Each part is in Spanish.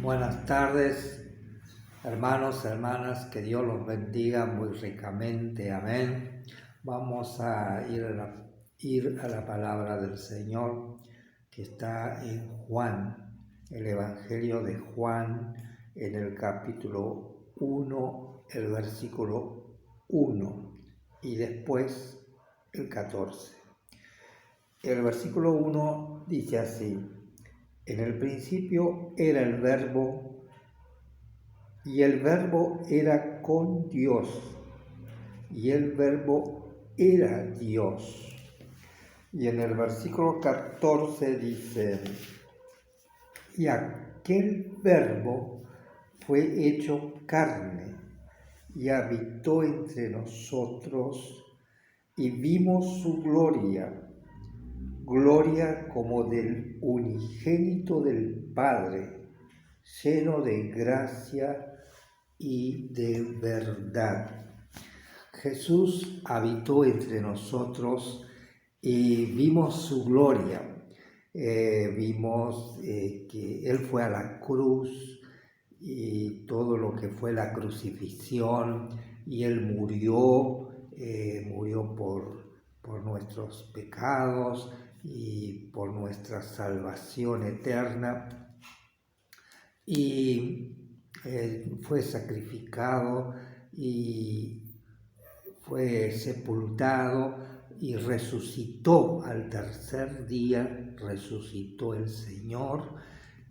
Buenas tardes, hermanos, hermanas, que Dios los bendiga muy ricamente, amén. Vamos a ir a la palabra del Señor que está en Juan, el Evangelio de Juan, en el capítulo 1, el versículo 1 y después el 14. El versículo 1 dice así: en el principio era el Verbo, y el Verbo era con Dios, y el Verbo era Dios. Y en el versículo 14 dice: y aquel Verbo fue hecho carne, y habitó entre nosotros, y vimos su gloria, gloria como del unigénito del Padre, lleno de gracia y de verdad. Jesús habitó entre nosotros y vimos su gloria. Vimos que Él fue a la cruz y todo lo que fue la crucifixión, y Él murió por nuestros pecados y por nuestra salvación eterna. Y fue sacrificado y fue sepultado y resucitó al tercer día, resucitó el Señor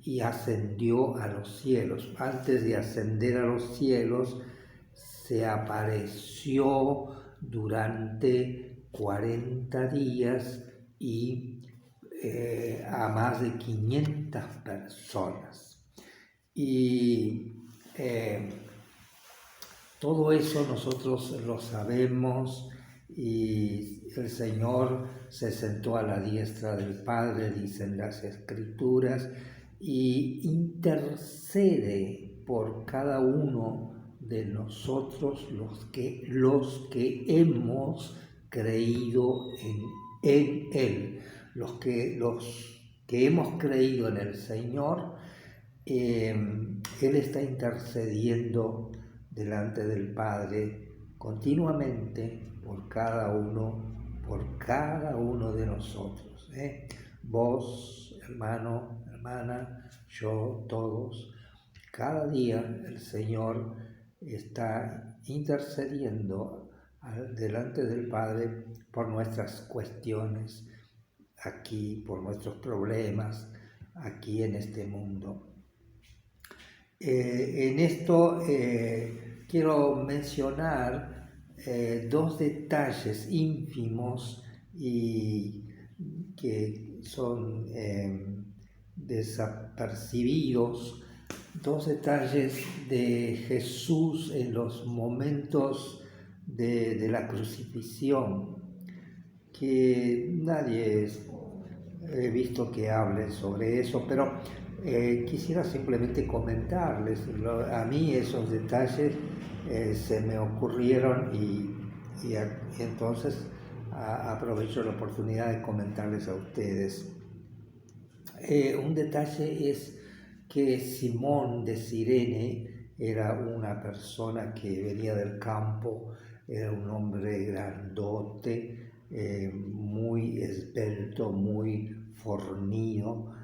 y ascendió a los cielos. Antes de ascender a los cielos, se apareció durante 40 días y a más de 500 personas. Y todo eso nosotros lo sabemos, y el Señor se sentó a la diestra del Padre, dicen las Escrituras, y intercede por cada uno de nosotros los que hemos creído en Él, los que hemos creído en el Señor. Él está intercediendo delante del Padre continuamente por cada uno de nosotros. Vos, hermano, hermana, yo, todos. Cada día el Señor está intercediendo delante del Padre por nuestras cuestiones aquí, por nuestros problemas aquí en este mundo. En esto quiero mencionar dos detalles ínfimos y que son desapercibidos, dos detalles de Jesús en los momentos de la crucifixión, que nadie he visto que hable sobre eso, pero quisiera simplemente comentarles. A mí esos detalles se me ocurrieron y entonces aprovecho la oportunidad de comentarles a ustedes. Un detalle es que Simón de Cirene era una persona que venía del campo, era un hombre grandote, muy esbelto, muy fornido,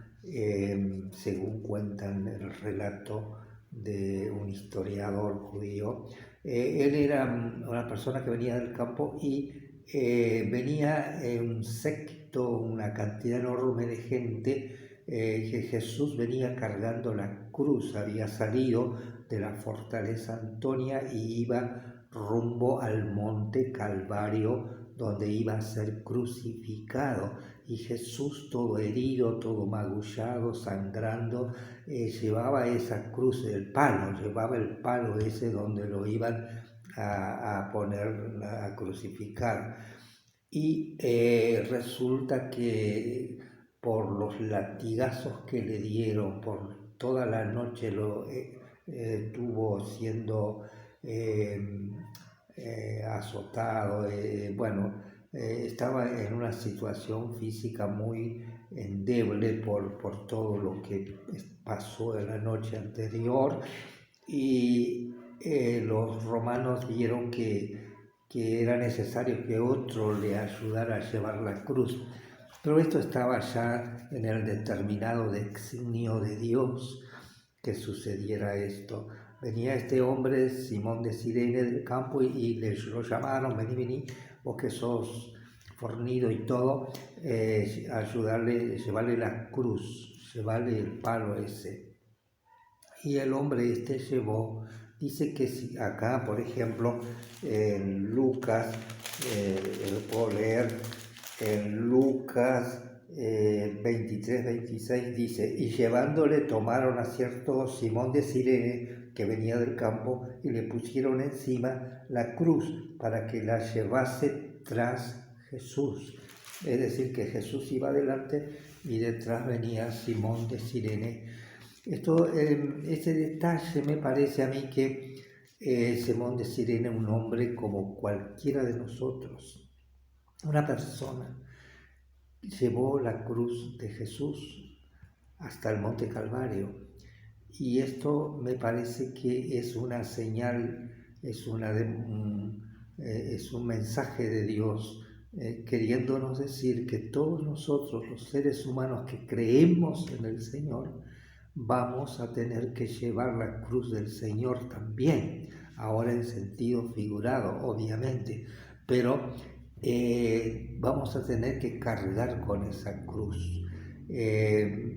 según cuentan el relato de un historiador judío. Él era una persona que venía del campo y venía un séquito, una cantidad enorme de gente, que Jesús venía cargando la cruz, había salido de la fortaleza Antonia y iba rumbo al monte Calvario, donde iba a ser crucificado. Y Jesús, todo herido, todo magullado, sangrando, llevaba esa cruz, llevaba el palo ese donde lo iban a poner, a crucificar. Y resulta que por los latigazos que le dieron, por toda la noche lo estuvo siendo azotado, estaba en una situación física muy endeble por todo lo que pasó en la noche anterior, y los romanos vieron que era necesario que otro le ayudara a llevar la cruz. Pero esto estaba ya en el determinado designio de Dios que sucediera esto. Venía este hombre, Simón de Cirene, del campo, y lo llamaron: vení, vos que sos fornido y todo, ayudarle, llevarle la cruz, llevarle el palo ese. Y el hombre este llevó, dice que si acá, por ejemplo, en Lucas, lo puedo leer, en Lucas 23, 26 dice: y llevándole tomaron a cierto Simón de Cirene que venía del campo y le pusieron encima la cruz para que la llevase tras Jesús. Es decir, que Jesús iba adelante y detrás venía Simón de Cirene. Ese detalle me parece a mí que Simón de Cirene, un hombre como cualquiera de nosotros, una persona, llevó la cruz de Jesús hasta el Monte Calvario. Y esto me parece que es una señal, es un mensaje de Dios, queriéndonos decir que todos nosotros, los seres humanos que creemos en el Señor, vamos a tener que llevar la cruz del Señor también, ahora en sentido figurado, obviamente, pero vamos a tener que cargar con esa cruz.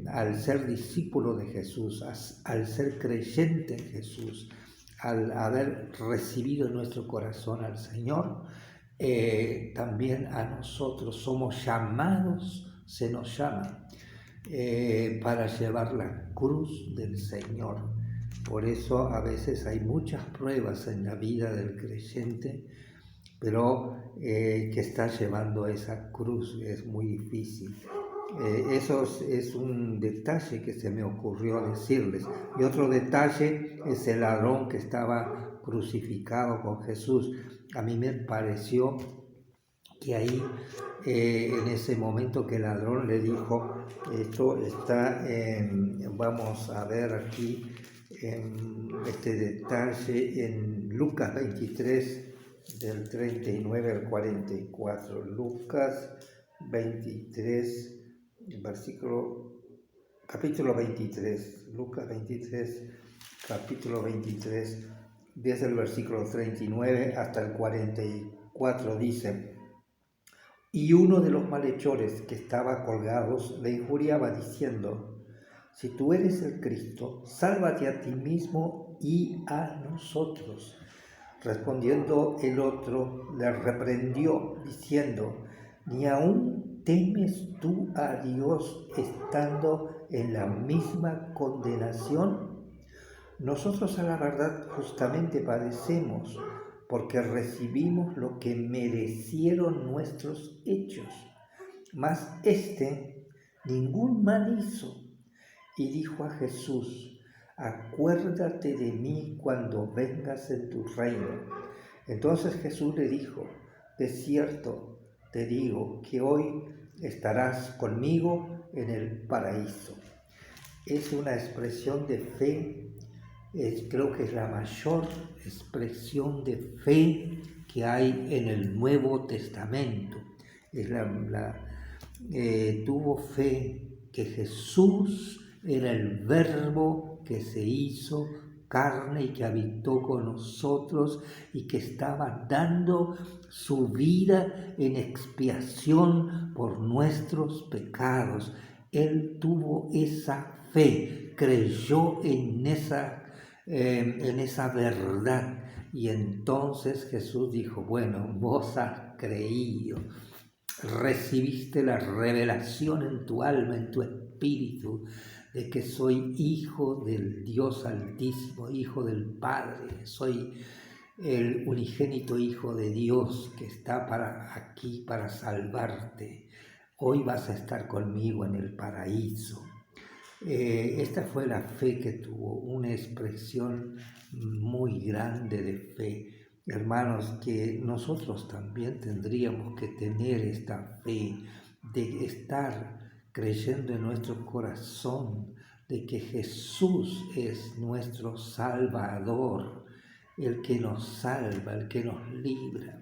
Al ser discípulo de Jesús, al ser creyente en Jesús, al haber recibido en nuestro corazón al Señor, también a nosotros somos llamados, se nos llama para llevar la cruz del Señor. Por eso a veces hay muchas pruebas en la vida del creyente, pero que está llevando esa cruz es muy difícil. Eso es un detalle que se me ocurrió decirles. Y otro detalle es el ladrón que estaba crucificado con Jesús. A mí me pareció que ahí, en ese momento que el ladrón le dijo, esto está, vamos a ver aquí este detalle en Lucas 23, del 39 al 44. Lucas 23, capítulo 23, Lucas 23, capítulo 23, desde el versículo 39 hasta el 44 dice: y uno de los malhechores que estaba colgados le injuriaba diciendo: si tú eres el Cristo, sálvate a ti mismo y a nosotros. Respondiendo el otro, le reprendió diciendo: ¿ni aún temes tú a Dios estando en la misma condenación? Nosotros a la verdad justamente padecemos, porque recibimos lo que merecieron nuestros hechos. Mas ningún mal hizo. Y dijo a Jesús: acuérdate de mí cuando vengas en tu reino. Entonces Jesús le dijo: de cierto te digo que hoy estarás conmigo en el paraíso. Es una expresión de fe. Creo que es la mayor expresión de fe que hay en el Nuevo Testamento. Tuvo fe que Jesús era el Verbo que se hizo carne y que habitó con nosotros y que estaba dando su vida en expiación por nuestros pecados. Él tuvo esa fe, creyó en esa verdad. Y entonces Jesús dijo: bueno, vos has creído, recibiste la revelación en tu alma, en tu espíritu, de que soy hijo del Dios Altísimo, hijo del Padre, soy el unigénito Hijo de Dios que está aquí para salvarte. Hoy vas a estar conmigo en el paraíso. Esta fue la fe que tuvo, una expresión muy grande de fe. Hermanos, que nosotros también tendríamos que tener esta fe de estar creyendo en nuestro corazón de que Jesús es nuestro Salvador, el que nos salva, el que nos libra,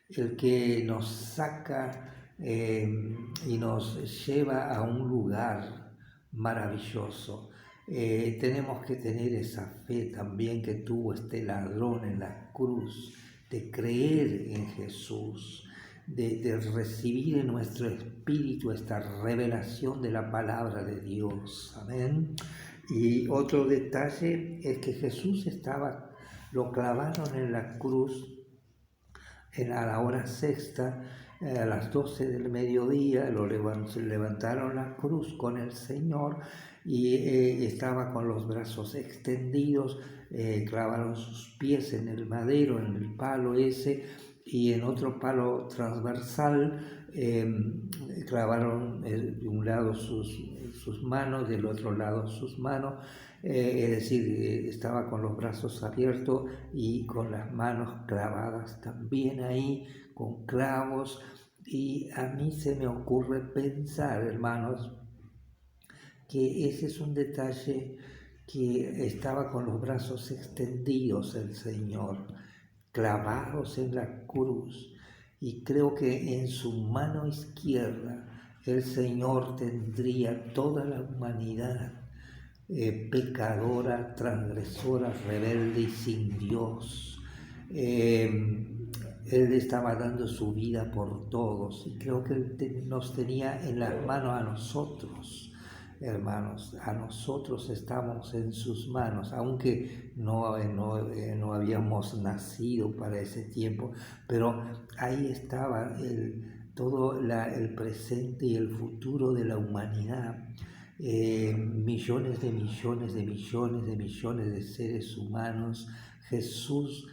el que nos saca y nos lleva a un lugar maravilloso. Tenemos que tener esa fe también que tuvo este ladrón en la cruz, de creer en Jesús, de recibir en nuestro espíritu esta revelación de la palabra de Dios. Amén. Y otro detalle es que Jesús lo clavaron en la cruz a la hora sexta, a las 12 del mediodía, levantaron la cruz con el Señor y estaba con los brazos extendidos, clavaron sus pies en el madero, en el palo ese, y en otro palo transversal clavaron de un lado sus manos, del otro lado sus manos, es decir, estaba con los brazos abiertos y con las manos clavadas también ahí, con clavos. Y a mí se me ocurre pensar, hermanos, que ese es un detalle, que estaba con los brazos extendidos el Señor, clavados en la cruz, y creo que en su mano izquierda el Señor tendría toda la humanidad pecadora, transgresora, rebelde y sin Dios. Él estaba dando su vida por todos y creo que Él nos tenía en las manos a nosotros, hermanos. A nosotros estamos en sus manos, aunque no habíamos nacido para ese tiempo, pero ahí estaba todo el presente y el futuro de la humanidad. Millones de millones de millones de millones de seres humanos. Jesús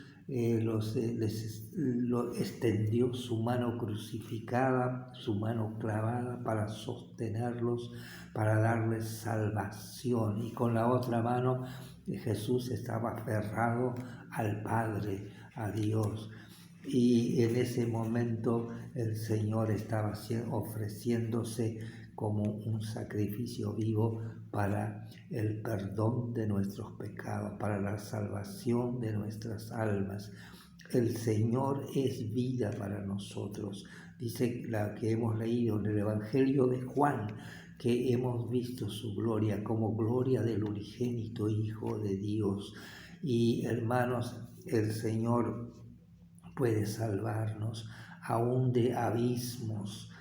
extendió su mano crucificada, su mano clavada para sostenerlos, para darles salvación, y con la otra mano Jesús estaba aferrado al Padre, a Dios. Y en ese momento el Señor estaba ofreciéndose como un sacrificio vivo para el perdón de nuestros pecados, para la salvación de nuestras almas. El Señor es vida para nosotros. Dice la que hemos leído en el Evangelio de Juan, que hemos visto su gloria como gloria del unigénito Hijo de Dios. Y hermanos, el Señor puede salvarnos aún de abismos,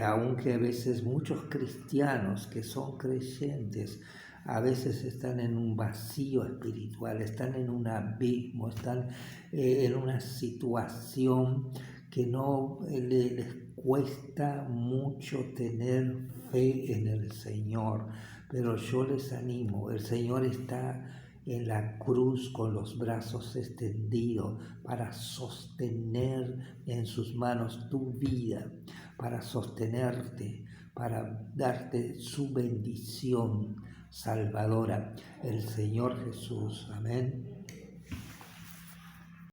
aunque a veces muchos cristianos que son creyentes a veces están en un vacío espiritual, están en un abismo, están en una situación que no les cuesta mucho tener fe en el Señor, pero yo les animo, el Señor está en la cruz con los brazos extendidos para sostener en sus manos tu vida, para sostenerte, para darte su bendición salvadora, el Señor Jesús. Amén.